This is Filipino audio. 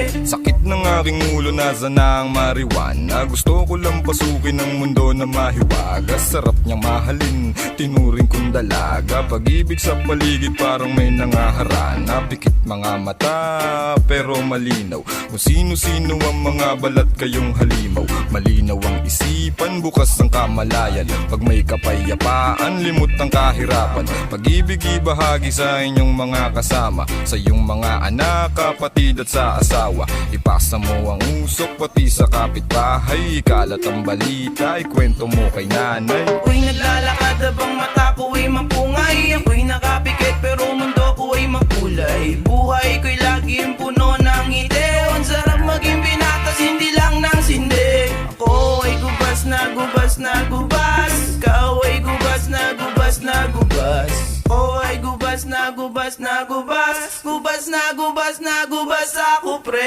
Sakit ng aking ulo, nasa na ang marijuana. Gusto ko lang pasukin ang mundo na mahiwaga. Sarap niyang mahalin, tinuring kong dalaga. Pag-ibig sa paligid parang may nangaharana. Pikit mga mata pero malinaw, kung sino-sino ang mga balat kayong halimaw. Malinaw ang isipan, bukas ang kamalayan. Pag may kapayapaan, limot ang kahirapan. Pag-ibig ibahagi sa inyong mga kasama, sa iyong mga anak, kapatid at sa asawa. Ipasa mo ang usok pati sa kapitbahay. Ikalat ang balita, ikwento mo kay nanay. Ako'y naglalakad habang mata ko'y mapungay. Ako'y nakapikit pero mundo ko'y makulay. Buhay ko'y laging puno ng ngiti. Ang sarap maging binatas, hindi lang ng sindi. Ako ay gubas na gubas na gubas. Ikaw ay gubas na gubas na gubas. Ako ay gubas na gubas na gubas. Gubas na gubas na gubas ako, pre.